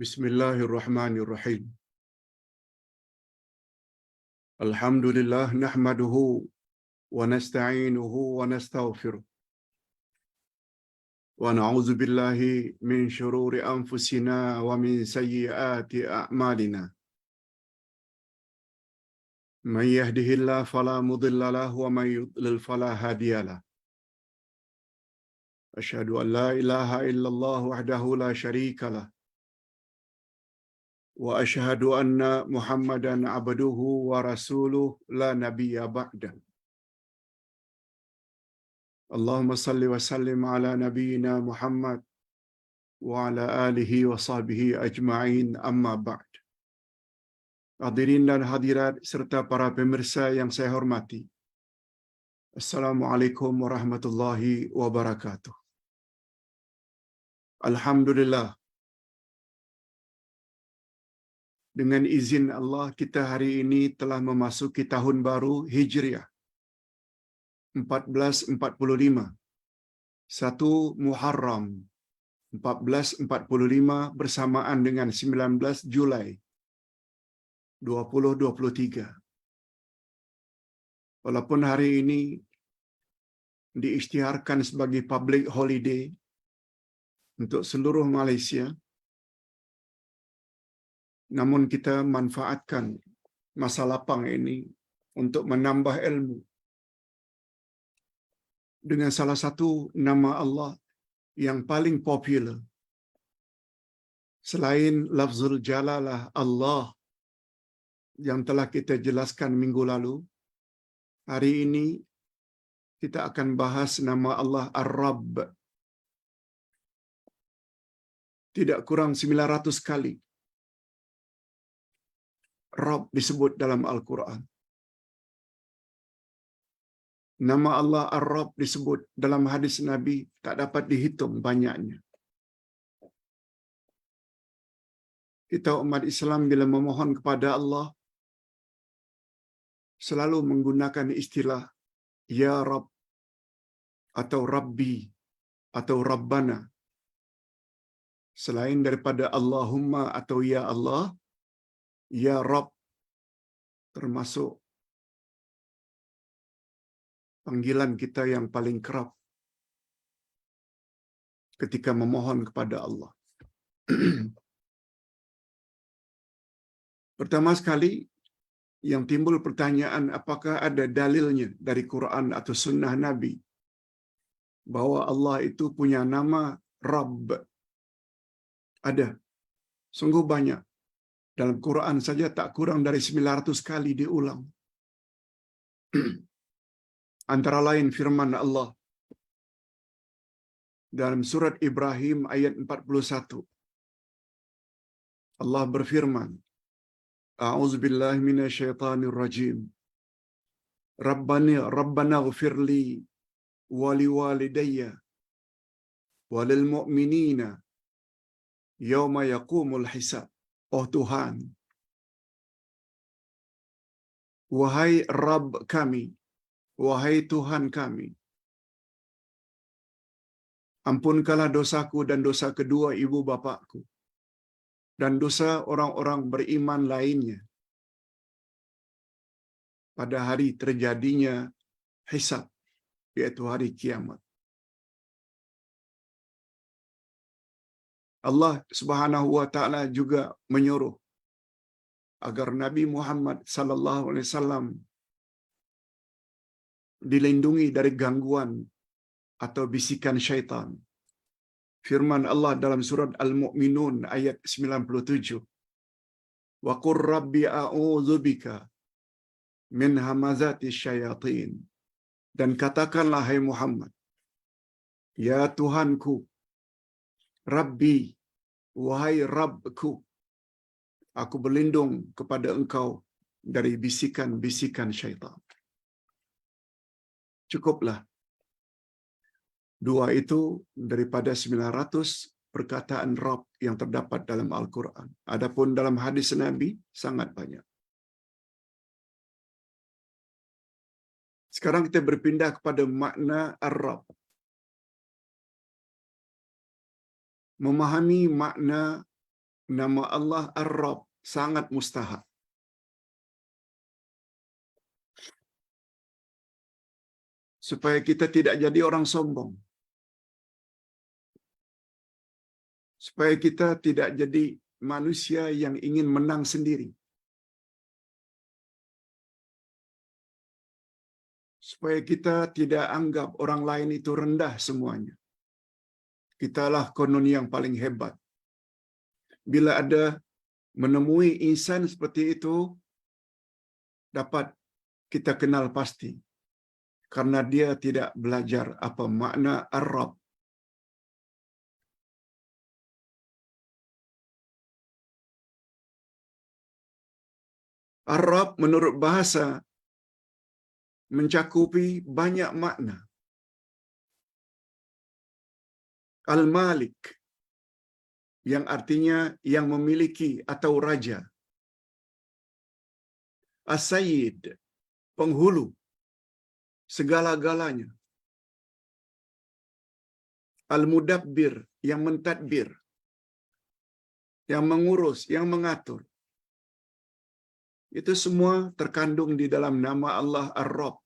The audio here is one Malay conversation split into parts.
Bismillahirrahmanirrahim. Alhamdulillah nahmaduhu wa nasta'inuhu wa nastaghfiruh. Wa na'udzu billahi min shururi anfusina wa min sayyiati a'malina. Man yahdihillahu fala mudilla lahu wa man yudlil fala hadiya lahu. Asyhadu an la ilaha illallah wahdahu la syarika lah. Wa asyhadu anna Muhammadan abduhu wa rasuluh la nabiyya ba'da. Allahumma salli wa sallim ala nabiyyina Muhammad wa ala alihi wa sahbihi ajma'in, amma ba'd. Hadirin dan hadirat serta para pemirsa yang saya hormati. Assalamualaikum warahmatullahi wabarakatuh. Alhamdulillah, dengan izin Allah kita hari ini telah memasuki tahun baru Hijriah 1445. 1 Muharram 1445 bersamaan dengan 19 Julai 2023. Walaupun hari ini diisytiharkan sebagai public holiday untuk seluruh Malaysia, namun kita manfaatkan masa lapang ini untuk menambah ilmu dengan salah satu nama Allah yang paling popular selain lafzul jalalah Allah yang telah kita jelaskan minggu lalu. Hari ini kita akan bahas nama Allah Ar-Rabb. Tidak kurang 900 kali Rabb disebut dalam Al-Quran. Nama Allah Ar-Rabb disebut dalam hadis Nabi tak dapat dihitung banyaknya. Kita umat Islam bila memohon kepada Allah selalu menggunakan istilah Ya Rabb atau Rabbi atau Rabbana. Selain daripada Allahumma atau Ya Allah, Ya Rabb termasuk panggilan kita yang paling kerap ketika memohon kepada Allah. Pertama sekali yang timbul pertanyaan, apakah ada dalilnya dari Quran atau sunnah Nabi bahwa Allah itu punya nama Rabb? Ada. Sungguh banyak. Dalam Quran saja tak kurang dari 900 kali diulang. Antara lain firman Allah dalam surat Ibrahim ayat 41. Allah berfirman, A'udzubillahi minasyaitonir rajim. Rabbana ighfirli wa liwalidayya wa lil mu'minina yauma yaqumul hisab. Oh Tuhan, wahai Rabb kami, wahai Tuhan kami, ampunkanlah dosaku dan dosa kedua ibu bapakku dan dosa orang-orang beriman lainnya pada hari terjadinya hisab, yaitu hari kiamat. Allah Subhanahu wa taala juga menyuruh agar Nabi Muhammad sallallahu alaihi wasallam dilindungi dari gangguan atau bisikan syaitan. Firman Allah dalam surat Al-Mu'minun ayat 97. Wa qur rabbi a'udzubika min hamazati syayatin. Dan katakanlah hai Muhammad, ya Tuhanku, Rabbi, wahai Rabbku, aku berlindung kepada engkau dari bisikan-bisikan syaitan. Cukuplah. Dua itu daripada 900 perkataan Rabb yang terdapat dalam Al-Quran. Adapun dalam hadis Nabi, sangat banyak. Sekarang kita berpindah kepada makna Ar-Rabb. Memahami makna nama Allah Ar-Rabb sangat mustahak. Supaya kita tidak jadi orang sombong. Supaya kita tidak jadi manusia yang ingin menang sendiri. Supaya kita tidak anggap orang lain itu rendah semuanya. Kitalah konon yang paling hebat. Bila ada menemui insan seperti itu, dapat kita kenal pasti. Karena dia tidak belajar apa makna Ar-Rabb. Ar-Rabb menurut bahasa mencakupi banyak makna. Al-Malik, yang artinya yang memiliki atau raja. As-Sayyid, penghulu segala-galanya. Al-Mudabbir, yang mentadbir, yang mengurus, yang mengatur. Itu semua terkandung di dalam nama Allah Ar-Rabb.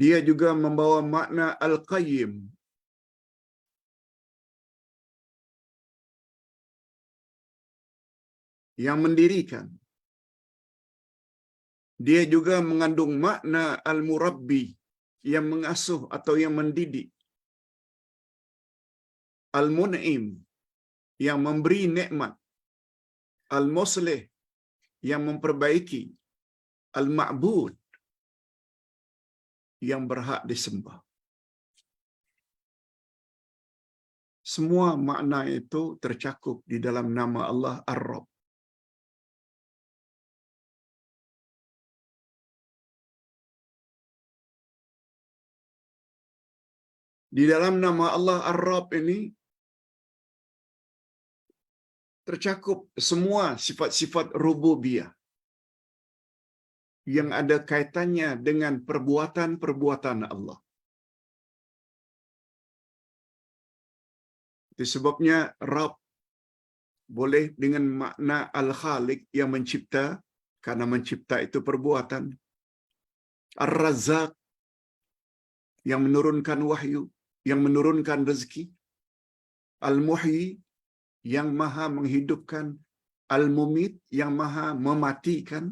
Dia juga membawa makna Al-Qayyim, yang mendirikan. Dia juga mengandung makna Al-Murabbi, yang mengasuh atau yang mendidik. Al-Mun'im, yang memberi nikmat. Al-Muslih, yang memperbaiki. Al-Ma'bud, yang berhak disembah. Semua makna itu tercakup di dalam nama Allah Ar-Rabb. Di dalam nama Allah Ar-Rabb ini tercakup semua sifat-sifat rububiyah yang ada kaitannya dengan perbuatan-perbuatan Allah. Itu sebabnya Rabb boleh dengan makna Al-Khaliq, yang mencipta, karena mencipta itu perbuatan. Ar-Razzaq, yang menurunkan wahyu, yang menurunkan rezeki. Al-Muhyi, yang maha menghidupkan. Al-Mumit, yang maha mematikan.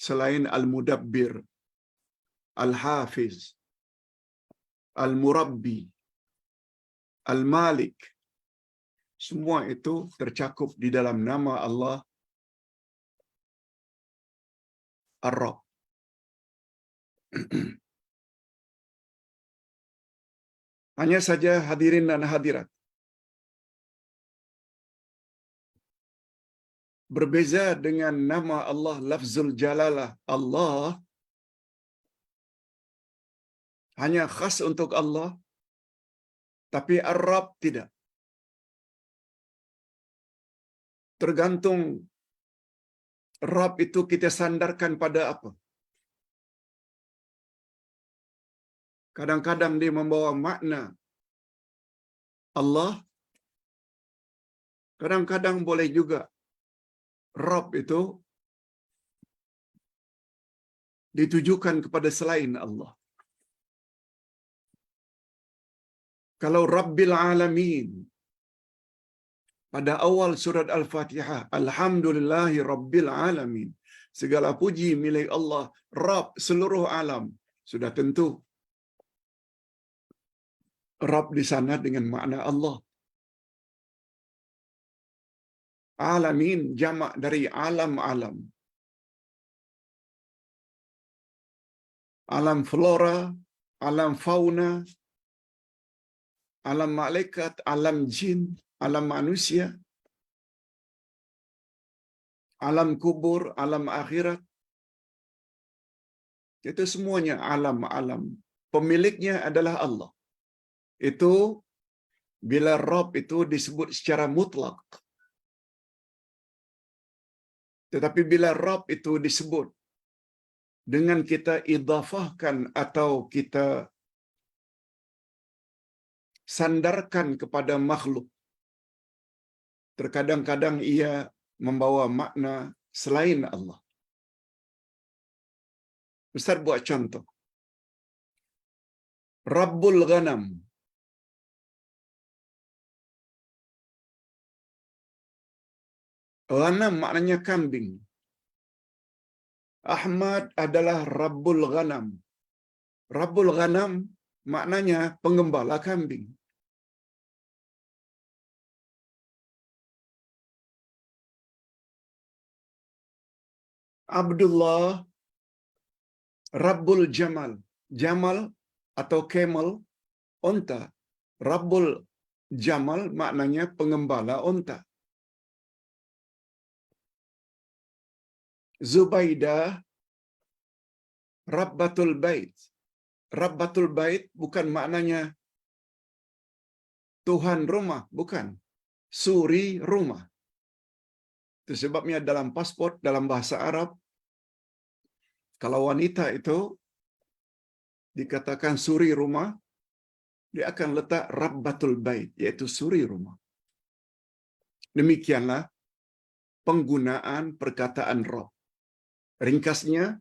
Selain Al-Mudabbir, Al-Hafiz, Al-Murabbi, Al-Malik, semua itu tercakup di dalam nama Allah Ar-Rabb. Hanya saja hadirin dan hadirat, berbeza dengan nama Allah lafzul jalalah Allah, hanya khas untuk Allah, tapi Ar-Rabb tidak. Tergantung Rabb itu kita sandarkan pada apa. Kadang-kadang dia membawa makna Allah, kadang-kadang boleh juga Rabb itu ditujukan kepada selain Allah. Kalau Rabbil Alamin, pada awal surat Al-Fatihah, Alhamdulillahi Rabbil Alamin, segala puji milik Allah, Rabb seluruh alam. Sudah tentu Rabb di sana dengan makna Allah. Alamin jamak dari alam-alam. Alam flora, alam fauna, alam malaikat, alam jin, alam manusia, alam kubur, alam akhirat. Itu semuanya alam-alam. Pemiliknya adalah Allah. Itu bila Rabb itu disebut secara mutlak. Tetapi bila Rabb itu disebut dengan kita idhafahkan atau kita sandarkan kepada makhluk. Terkadang-kadang ia membawa makna selain Allah. Ustaz buat contoh. Rabbul Ghanam. Ghanam maknanya kambing. Ahmad adalah Rabbul Ghanam. Rabbul Ghanam maknanya penggembala kambing. Abdullah Rabbul Jamal. Jamal atau camel, onta. Rabbul Jamal maknanya pengembala onta. Zubaidah Rabbatul Bait. Rabbatul Bait bukan maknanya Tuhan rumah, bukan. Suri rumah. Itu sebabnya dalam pasport, dalam bahasa Arab, kalau wanita itu dikatakan suri rumah, dia akan letak Rabbatul Bait, yaitu suri rumah. Demikianlah penggunaan perkataan Rabb. Ringkasnya,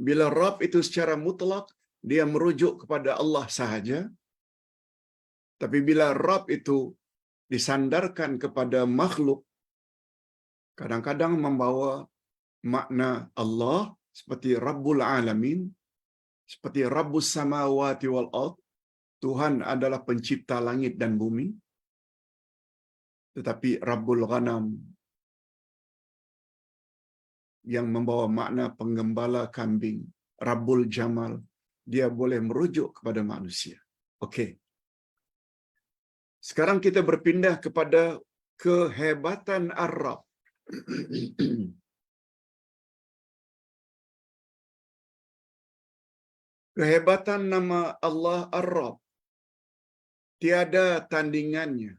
bila Rabb itu secara mutlak, dia merujuk kepada Allah sahaja. Tapi bila Rabb itu disandarkan kepada makhluk, kadang-kadang membawa makna Allah seperti Rabbul Alamin, seperti Rabbus Samawati wal Ard, Tuhan adalah pencipta langit dan bumi. Tetapi Rabbul Ghanam yang membawa makna penggembala kambing, Rabbul Jamal, dia boleh merujuk kepada manusia. Okey. Sekarang kita berpindah kepada kehebatan Ar-Rabb. Kehebatan nama Allah Ar-Rabb tiada tandingannya.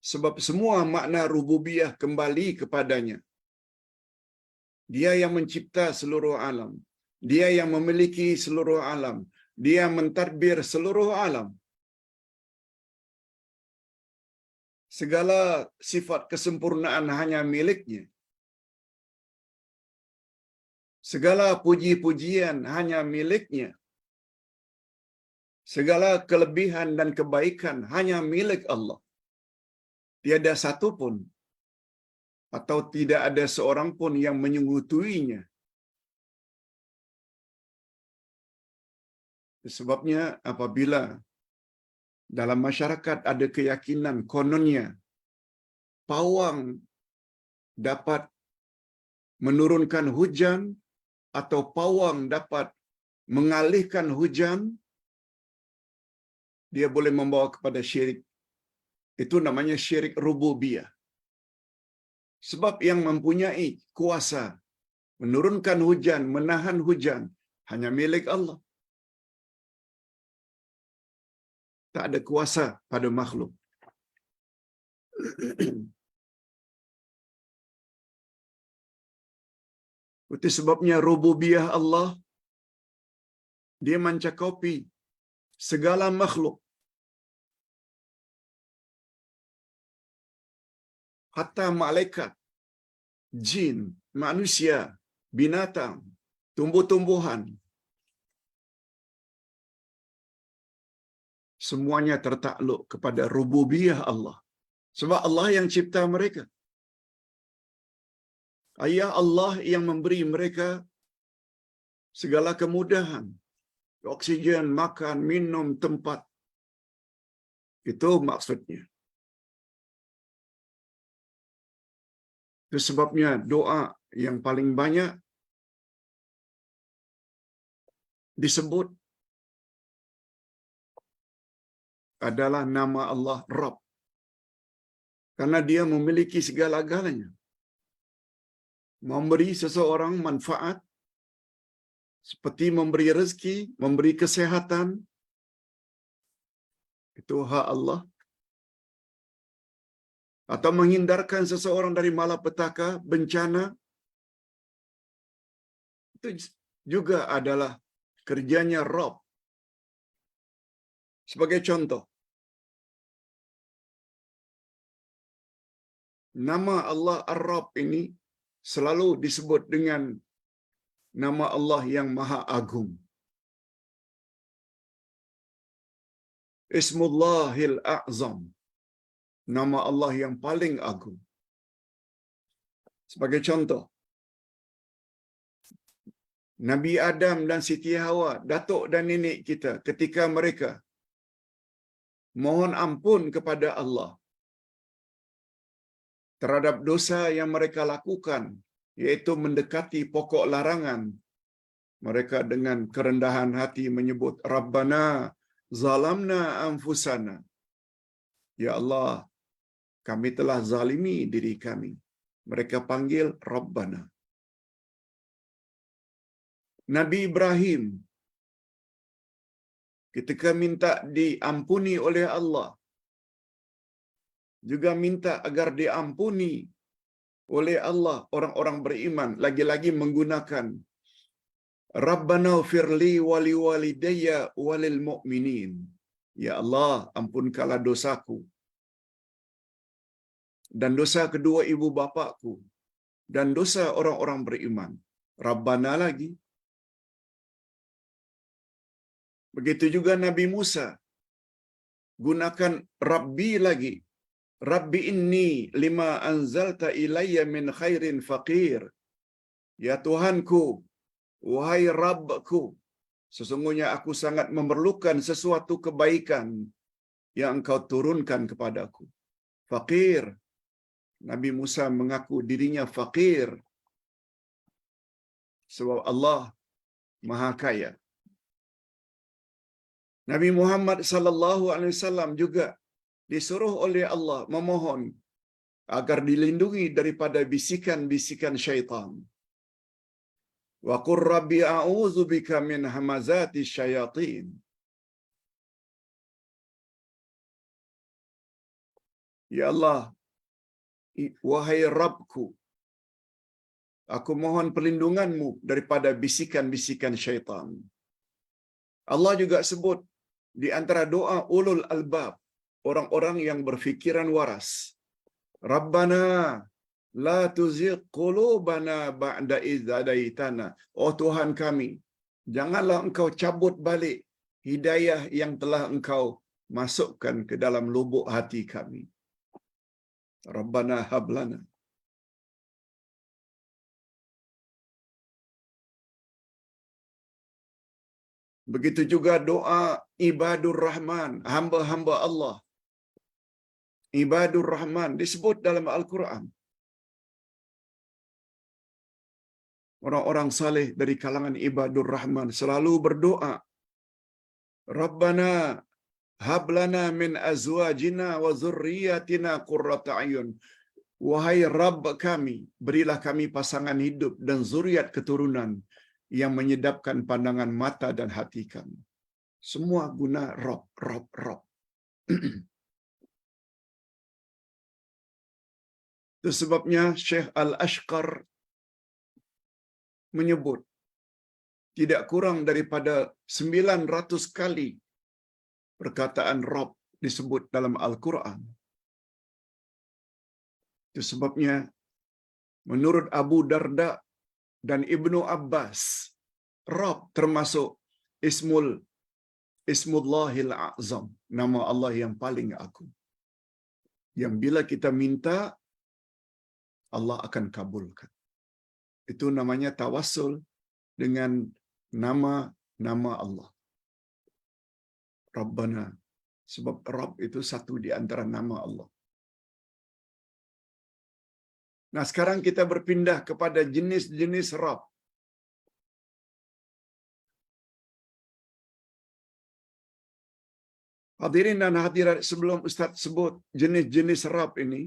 Sebab semua makna rububiyah kembali kepadanya. Dia yang mencipta seluruh alam. Dia yang memiliki seluruh alam. Dia mentadbir seluruh alam. Segala sifat kesempurnaan hanya miliknya. Segala puji-pujian hanya miliknya. Segala kelebihan dan kebaikan hanya milik Allah. Tiada satu pun atau tidak ada seorang pun yang menyekutuinya. Sebabnya apabila dalam masyarakat ada keyakinan kononnya pawang dapat menurunkan hujan atau pawang dapat mengalihkan hujan, dia boleh membawa kepada syirik. Itu namanya syirik rububiyah. Sebab yang mempunyai kuasa menurunkan hujan, menahan hujan, hanya milik Allah. Tak ada kuasa pada makhluk. Itu sebabnya rububiyah Allah, dia mencakupi segala makhluk. Hatta malaikat, jin, manusia, binatang, tumbuh-tumbuhan. Semuanya tertakluk kepada rububiyah Allah. Sebab Allah yang cipta mereka. Ayah Allah yang memberi mereka segala kemudahan. Oksigen, makan, minum, tempat. Itu maksudnya. Itu sebabnya doa yang paling banyak disebut adalah nama Allah Rabb. Karena dia memiliki segala-galanya. Memberi seseorang manfaat seperti memberi rezeki, memberi kesehatan, itu hak Allah. Atau menghindarkan seseorang dari malapetaka, bencana, itu juga adalah kerjanya Rabb. Sebagai contoh, nama Allah Ar-Rabb ini selalu disebut dengan nama Allah yang Maha Agung. Ismullahil A'zam. Nama Allah yang paling agung. Sebagai contoh, Nabi Adam dan Siti Hawa, datuk dan nenek kita, ketika mereka mohon ampun kepada Allah terhadap dosa yang mereka lakukan, yaitu mendekati pokok larangan, mereka dengan kerendahan hati menyebut, Rabbana zalamna anfusana. Ya Allah, kami telah zalimi diri kami. Mereka panggil Rabbana. Nabi Ibrahim ketika minta diampuni oleh Allah, juga minta agar diampuni oleh Allah orang-orang beriman, lagi-lagi menggunakan Rabbana firli wali walidayya walil mu'minin. Ya Allah, ampunkanlah dosaku dan dosa kedua ibu bapakku dan dosa orang-orang beriman. Rabbana lagi. Begitu juga Nabi Musa gunakan Rabbi lagi. Rabbi inni lima anzalta ilayya min khairin faqir. Ya Tuhanku, wahai Rabbku, sesungguhnya aku sangat memerlukan sesuatu kebaikan yang Engkau turunkan kepadaku. Faqir. Nabi Musa mengaku dirinya faqir sebab Allah Maha Kaya. Nabi Muhammad sallallahu alaihi wasallam juga disuruh oleh Allah memohon agar dilindungi daripada bisikan-bisikan syaitan. Wa qur rabbi a'udzu bika min hamazati syayatin. Ya Allah, wahai Rabbku, aku mohon perlindunganmu daripada bisikan-bisikan syaitan. Allah juga sebut di antara doa ulul albab, orang-orang yang berfikiran waras. Rabbana la tuzigh qulubana ba'da idh hadaitana. Oh Tuhan kami, janganlah Engkau cabut balik hidayah yang telah Engkau masukkan ke dalam lubuk hati kami. Rabbana hablana. Begitu juga doa ibadur Rahman, hamba-hamba Allah. Ibadur Rahman disebut dalam Al-Quran. Orang-orang saleh dari kalangan ibadur Rahman selalu berdoa, Rabbana hablana min azwajina wa zurriyatina qurrata ayun. Wahai Rabb kami, berilah kami pasangan hidup dan zuriat keturunan yang menyedapkan pandangan mata dan hati kami. Semua guna Rabb, Rabb, Rabb. Itu sebabnya Syekh Al-Ashqar menyebut tidak kurang daripada 900 kali perkataan Rabb disebut dalam Al-Quran. Itu sebabnya menurut Abu Darda dan Ibnu Abbas, Rabb termasuk Ismullahil A'zam, nama Allah yang paling agung. Yang bila kita minta, Allah akan kabulkan. Itu namanya tawassul dengan nama-nama Allah. Rabbana. Sebab Rabb itu satu di antara nama Allah. Nah, sekarang kita berpindah kepada jenis-jenis Rabb. Hadirin dan hadirat, sebelum Ustaz sebut jenis-jenis Rabb ini,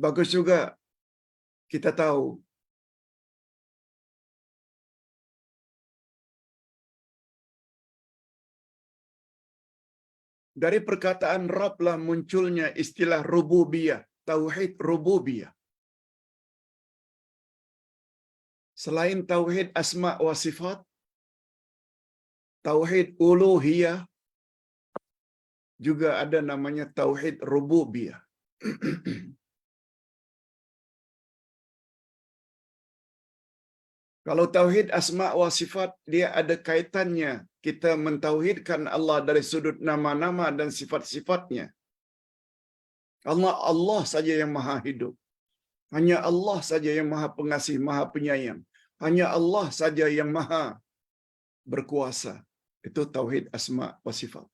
bagus juga kita tahu dari perkataan Rabb lah munculnya istilah rububiyah, tauhid rububiyah. Selain tauhid asma wa sifat, tauhid uluhiyah, juga ada namanya tauhid rububiyah. Kalau tauhid asma wa sifat, dia ada kaitannya kita mentauhidkan Allah dari sudut nama-nama dan sifat-sifatnya. Allah saja yang maha hidup. Hanya Allah saja yang maha pengasih, maha penyayang. Hanya Allah saja yang maha berkuasa. Itu tauhid asma wa sifat.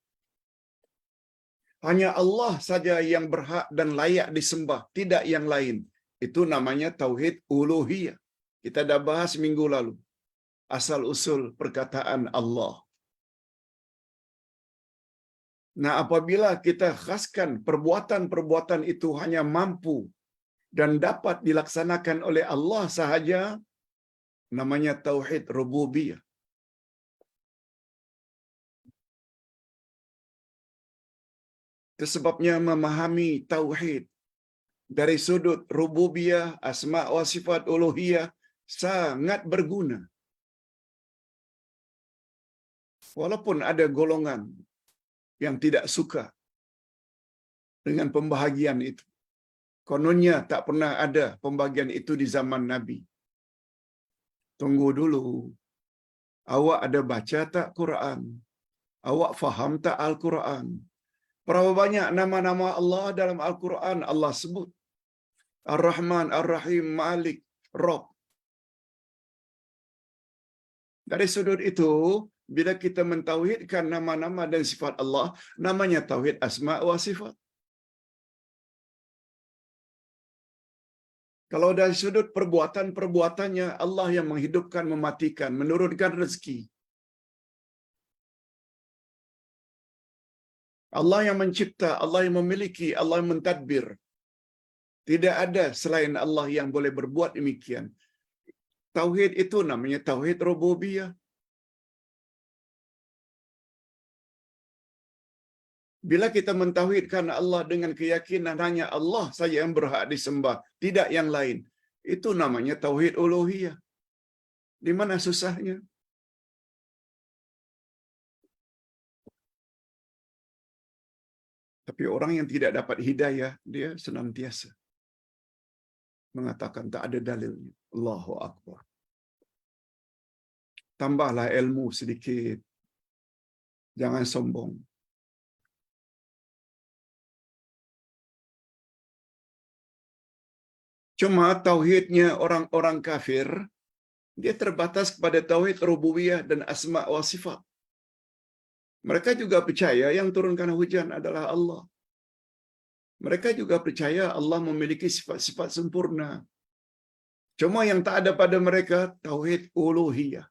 Hanya Allah saja yang berhak dan layak disembah, tidak yang lain. Itu namanya tauhid uluhiyah. Kita dah bahas minggu lalu. Asal usul perkataan Allah. Nah, apabila kita khaskan perbuatan-perbuatan itu hanya mampu dan dapat dilaksanakan oleh Allah sahaja, namanya tauhid rububiyah. Itu sebabnya memahami tauhid dari sudut rububiyah, asma wa sifat uluhiyah sangat berguna. Walaupun ada golongan yang tidak suka dengan pembahagian itu. Kononnya tak pernah ada pembagian itu di zaman Nabi. Tunggu dulu. Awak ada baca tak Quran? Awak faham tak Al-Quran? Berapa banyak nama-nama Allah dalam Al-Quran Allah sebut? Ar-Rahman, Ar-Rahim, Malik, Rabb. Dari sudut itu, bila kita mentauhidkan nama-nama dan sifat Allah, namanya tauhid asma wa sifat. Kalau dari sudut perbuatan-perbuatannya, Allah yang menghidupkan, mematikan, menurunkan rezeki. Allah yang mencipta, Allah yang memiliki, Allah yang mentadbir. Tidak ada selain Allah yang boleh berbuat demikian. Tauhid itu namanya tauhid rububiyah. Bila kita mentauhidkan Allah dengan keyakinan hanya Allah saja yang berhak disembah, tidak yang lain, itu namanya tauhid uluhiyah. Di mana susahnya? Tapi orang yang tidak dapat hidayah, dia senantiasa mengatakan tak ada dalilnya. Allahu Akbar. Tambahlah ilmu sedikit. Jangan sombong. Cuma tauhidnya orang-orang kafir, dia terbatas kepada tauhid rububiyah dan asma wa sifat. Mereka juga percaya yang turunkan hujan adalah Allah. Mereka juga percaya Allah memiliki sifat-sifat sempurna. Cuma yang tak ada pada mereka tauhid uluhiyah.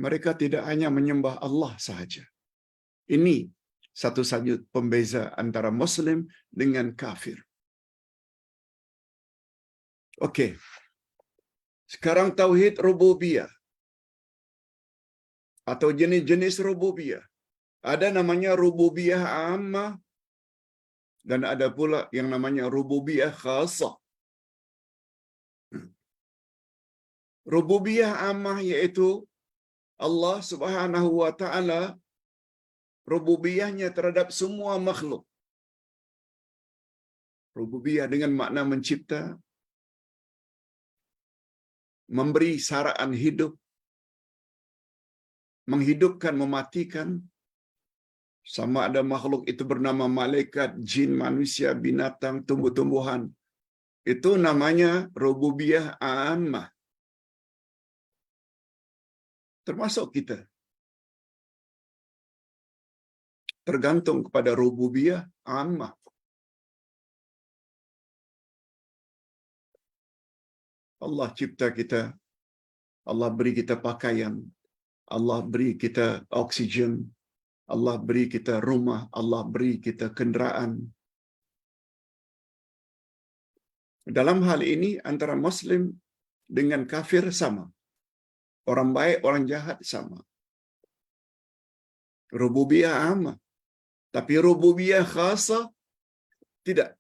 Mereka tidak hanya menyembah Allah sahaja. Ini satu-satunya pembeza antara Muslim dengan kafir. Okey. Sekarang tauhid rububiyah atau jenis-jenis rububiyah. Ada namanya rububiyah ammah dan ada pula yang namanya rububiyah khasah. Rububiyah ammah iaitu Allah Subhanahu wa taala rububiyahnya terhadap semua makhluk. Rububiyah dengan makna mencipta, memberi saraan hidup, menghidupkan, mematikan, sama ada makhluk itu bernama malaikat, jin, manusia, binatang, tumbuh-tumbuhan. Itu namanya rububiyah ammah. Termasuk kita. Tergantung kepada rububiyah ammah. Allah cipta kita, Allah beri kita pakaian, Allah beri kita oksigen, Allah beri kita rumah, Allah beri kita kenderaan. Dalam hal ini antara Muslim dengan kafir sama. Orang baik, orang jahat sama. Rububiyah ammah. Tapi rububiyah khasah tidak.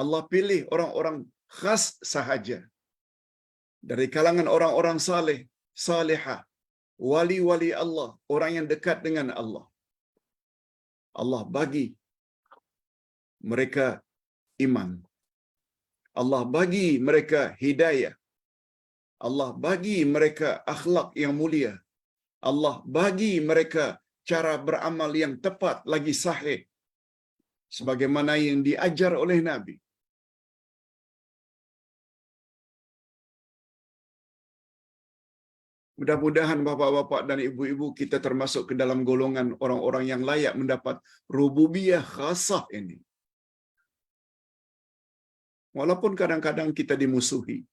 Allah pilih orang-orang khas sahaja. Dari kalangan orang-orang saleh, salihah, wali-wali Allah, orang yang dekat dengan Allah. Allah bagi mereka iman. Allah bagi mereka hidayah. Allah bagi mereka akhlak yang mulia. Allah bagi mereka cara beramal yang tepat lagi sahih sebagaimana yang diajar oleh Nabi. Mudah-mudahan bapa-bapa dan ibu-ibu kita termasuk ke dalam golongan orang-orang yang layak mendapat rububiyah khasah ini. Walaupun kadang-kadang kita dimusuhi.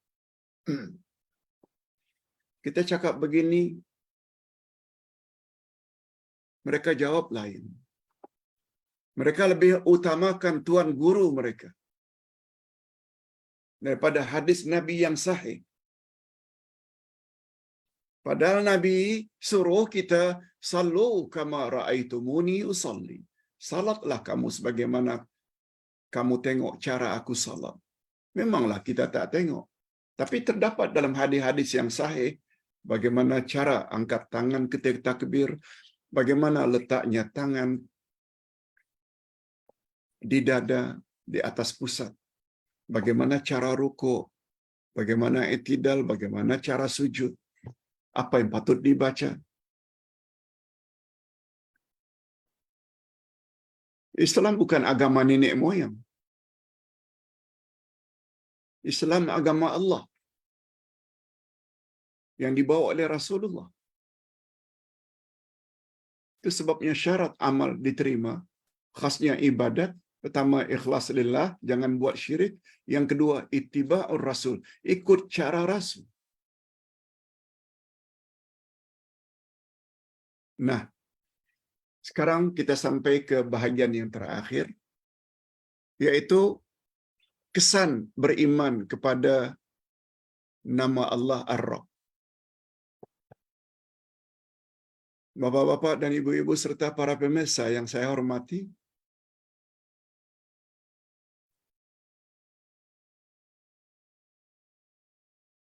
Kita cakap begini, mereka jawab lain. Mereka lebih utamakan tuan guru mereka daripada hadis Nabi yang sahih. Padahal Nabi suruh kita sallu kama ra'aitumuni usalli. Salatlah kamu sebagaimana kamu tengok cara aku salat. Memanglah kita tak tengok. Tapi terdapat dalam hadis-hadis yang sahih bagaimana cara angkat tangan ketika takbir, bagaimana letaknya tangan di dada, di atas pusat, bagaimana cara rukuk, bagaimana i'tidal, bagaimana cara sujud, apa yang patut dibaca. Islam bukan agama nenek moyang. Islam agama Allah yang dibawa oleh Rasulullah. Itu sebabnya syarat amal diterima, khasnya ibadat, pertama ikhlas lillah, jangan buat syirik. Yang kedua, ittiba'ur rasul, ikut cara Rasul. Nah, sekarang kita sampai ke bahagian yang terakhir, yaitu kesan beriman kepada nama Allah Ar-Rabb. Bapak-bapak dan ibu-ibu serta para pemirsa yang saya hormati,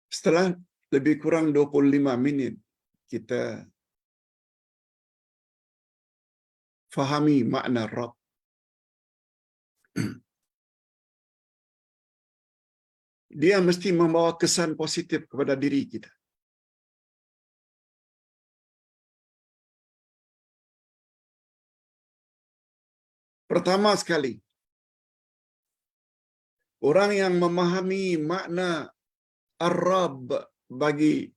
setelah lebih kurang 25 minit kita fahami makna Rabb, dia mesti membawa kesan positif kepada diri kita. Pertama sekali, orang yang memahami makna Ar-Rabb bagi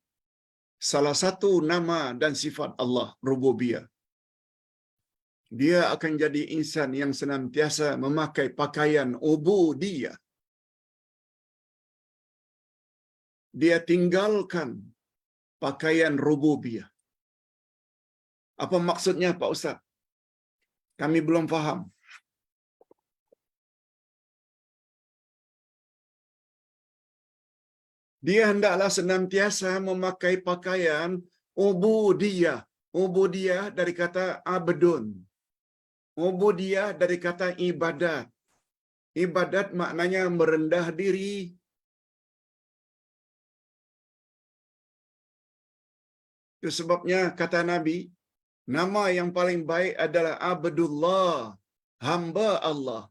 salah satu nama dan sifat Allah, Rububiyah, dia akan jadi insan yang senantiasa memakai pakaian ubudiyah. Dia tinggalkan pakaian rububiyah. Apa maksudnya Pak Ustaz? Kami belum faham. Dia hendaklah senantiasa memakai pakaian ubudiyah. Ubudiyah dari kata abdun. Ubudiyah dari kata ibadat. Ibadat maknanya merendah diri. Itu sebabnya kata Nabi, nama yang paling baik adalah Abdullah, hamba Allah.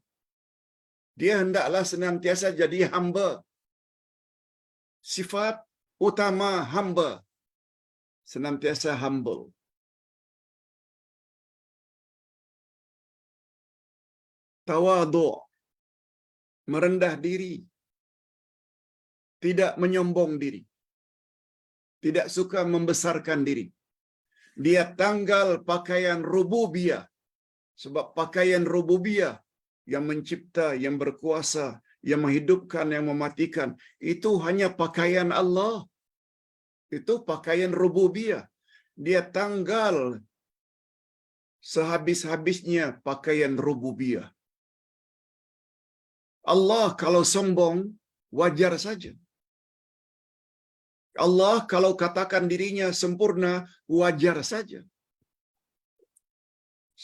Dia hendaklah senantiasa jadi hamba. Sifat utama hamba, senantiasa humble. Tawadhu', merendah diri. Tidak menyombong diri. Tidak suka membesarkan diri. Dia tanggal pakaian rububiyah. Sebab pakaian rububiyah yang mencipta, yang berkuasa, yang menghidupkan, yang mematikan, itu hanya pakaian Allah. Itu pakaian rububiyah. Dia tanggal sehabis-habisnya pakaian rububiyah. Allah kalau sombong, wajar saja. Allah kalau katakan dirinya sempurna, wajar saja.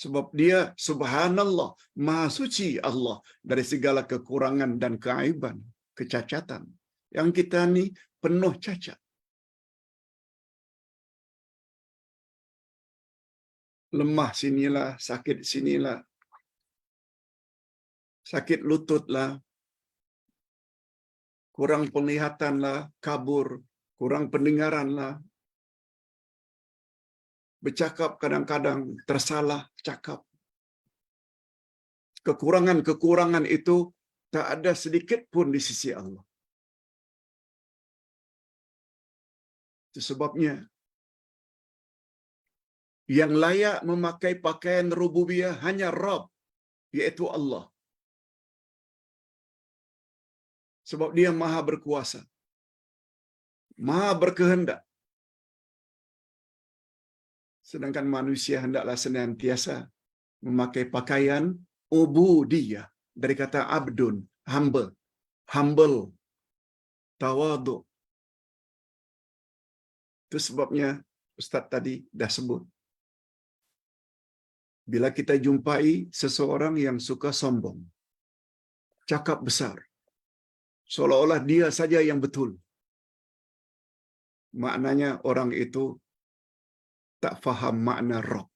Sebab dia subhanallah, maha suci Allah dari segala kekurangan dan keaiban, kecacatan. Yang kita ni penuh cacat. lemah sinilah, sakit sinilah, sakit lutut lah, kurang penglihatan lah, kabur, kurang pendengaran lah, bercakap kadang-kadang tersalah cakap. Kekurangan-kekurangan itu tak ada sedikit pun di sisi Allah. Itu sebabnya yang layak memakai pakaian rububiyah hanya Rabb, yaitu Allah. Sebab dia maha berkuasa, maha berkehendak. Sedangkan manusia hendaklah senantiasa memakai pakaian ubudiyah, dari kata abdun, humble, tawadu. Itu sebabnya Ustaz tadi dah sebut. Bila kita jumpai seseorang yang suka sombong, cakap besar, seolah-olah dia saja yang betul, maknanya orang itu tak faham makna Rabb.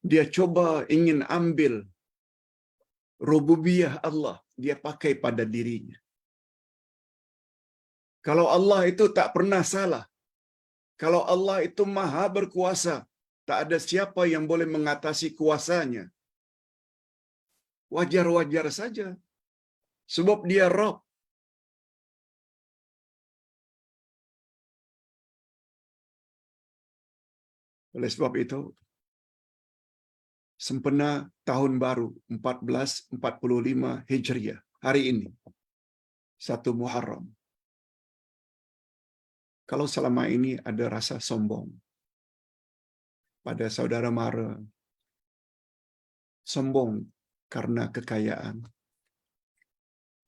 Dia coba ingin ambil rububiyah Allah, dia pakai pada dirinya. Kalau Allah itu tak pernah salah, kalau Allah itu maha berkuasa, tak ada siapa yang boleh mengatasi kuasanya. Wajar-wajar saja. Sebab dia Rabb. Oleh sebab itu, sempena tahun baru 1445 Hijriah, hari ini, 1 Muharram. Kalau selama ini ada rasa sombong pada saudara mara, sombong karena kekayaan,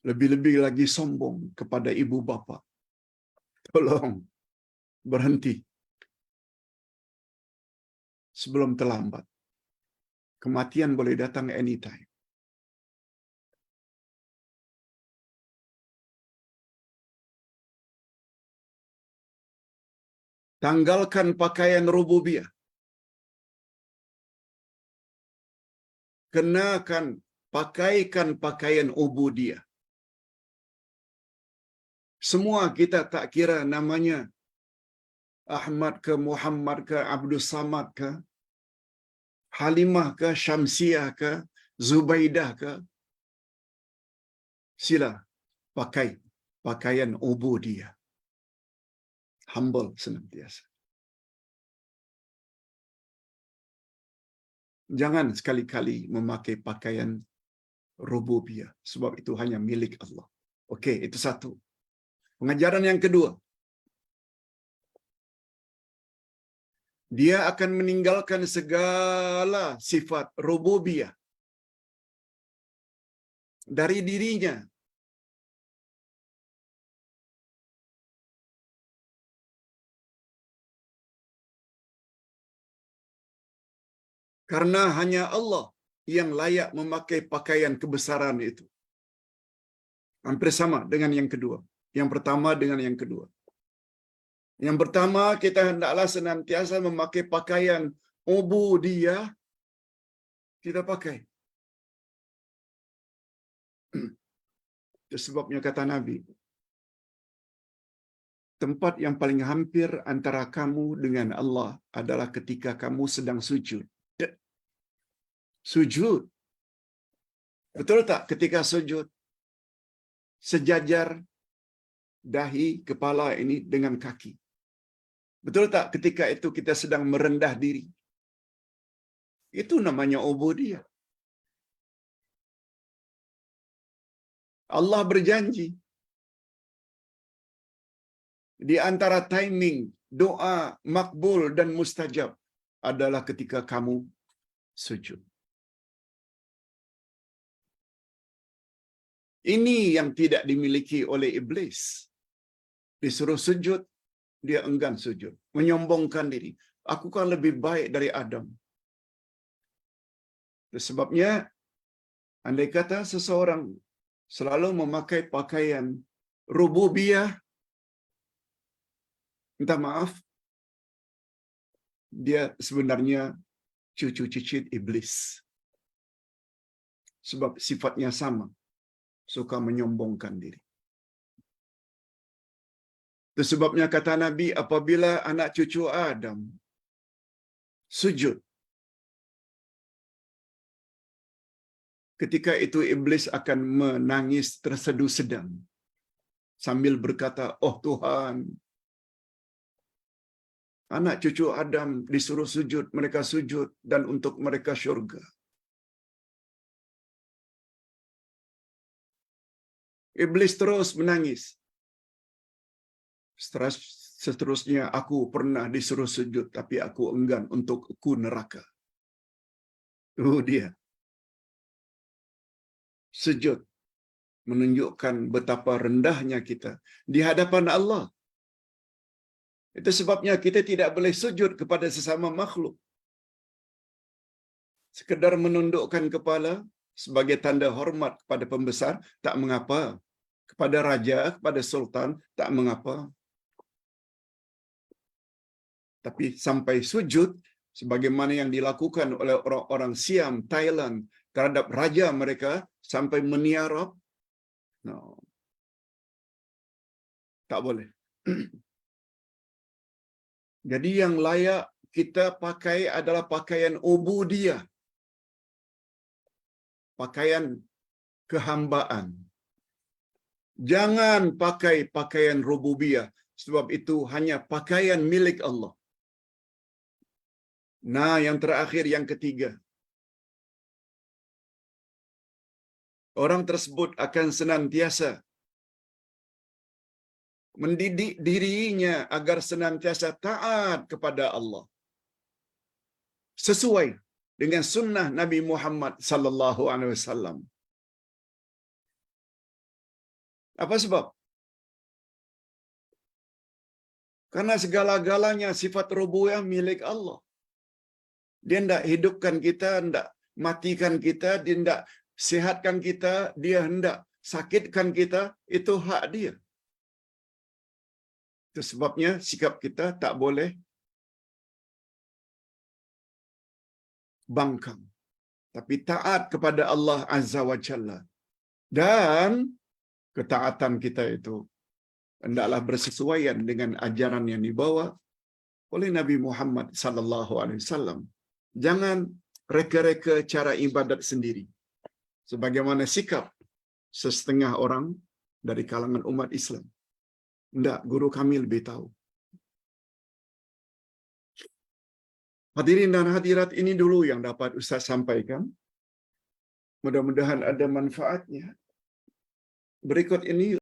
lebih-lebih lagi sombong kepada ibu bapa, tolong berhenti sebelum terlambat. Kematian boleh datang anytime. Tanggalkan pakaian rububiyah. Pakaikan pakaian ubudiyah. Semua kita tak kira namanya Ahmad ke, Muhammad ke, Abdul Samad ke, Halimah ke, Syamsiah ke, Zubaidah ke, sila pakai pakaian ubudiyah. Humble senantiasa. Jangan sekali-kali memakai pakaian rububiyah, sebab itu hanya milik Allah. Okey, itu satu. Pengajaran yang kedua, dia akan meninggalkan segala sifat rububiyah dari dirinya. Karena hanya Allah yang layak memakai pakaian kebesaran itu. Hampir sama dengan yang kedua. Yang pertama dengan yang kedua. Yang pertama, kita hendaklah senantiasa memakai pakaian ubudiyah. Kita pakai. Itu sebabnya kata Nabi, tempat yang paling hampir antara kamu dengan Allah adalah ketika kamu sedang sujud. Sujud. Betul tak ketika sujud? Sejajar dahi kepala ini dengan kaki. Betul tak ketika itu kita sedang merendah diri? Itu namanya ubudiyah. Allah berjanji di antara timing doa makbul dan mustajab adalah ketika kamu sujud. Ini yang tidak dimiliki oleh iblis. Disuruh sujud, dia enggan sujud, menyombongkan diri. Aku kan lebih baik dari Adam. Sebabnya, andai kata seseorang selalu memakai pakaian rububiyah, minta maaf, dia sebenarnya cucu cicit iblis. Sebab sifatnya sama, suka menyombongkan diri. Itu sebabnya kata Nabi, apabila anak cucu Adam sujud, ketika itu iblis akan menangis tersedu-sedang sambil berkata, "Oh Tuhan, anak cucu Adam disuruh sujud, mereka sujud dan untuk mereka syurga." Iblis terus menangis. Seterusnya, aku pernah disuruh sujud, tapi aku enggan, untuk aku neraka. Dia sujud menunjukkan betapa rendahnya kita di hadapan Allah. Itu sebabnya kita tidak boleh sujud kepada sesama makhluk. Sekedar menundukkan kepala sebagai tanda hormat kepada pembesar, tak mengapa. Kepada raja, kepada sultan, tak mengapa. Tapi sampai sujud, sebagaimana yang dilakukan oleh orang-orang Siam, Thailand, terhadap raja mereka, sampai meniarap, no, tak boleh. Jadi yang layak kita pakai adalah pakaian ubudiyah, pakaian kehambaan. Jangan pakai pakaian rububiyah, sebab itu hanya pakaian milik Allah. Nah, yang terakhir, yang ketiga, orang tersebut akan senantiasa mendidik dirinya agar senantiasa taat kepada Allah, sesuai dengan sunnah Nabi Muhammad sallallahu alaihi wasallam. Apa sebab? Karena segala-galanya sifat rububiyah milik Allah. Dia hendak hidupkan kita, hendak matikan kita, dia hendak sehatkan kita, dia hendak sakitkan kita, itu hak dia. Itu sebabnya sikap kita tak boleh bangkang, tapi taat kepada Allah Azza wa Jalla. Dan ketaatan kita itu hendaklah bersesuaian dengan ajaran yang dibawa oleh Nabi Muhammad sallallahu alaihi wasallam. Jangan reka-reka cara ibadat sendiri, sebagaimana sikap setengah orang dari kalangan umat Islam. Tidak, guru kami lebih tahu. Hadirin dan hadirat, ini dulu yang dapat Ustaz sampaikan. Mudah-mudahan ada manfaatnya. Berikut ini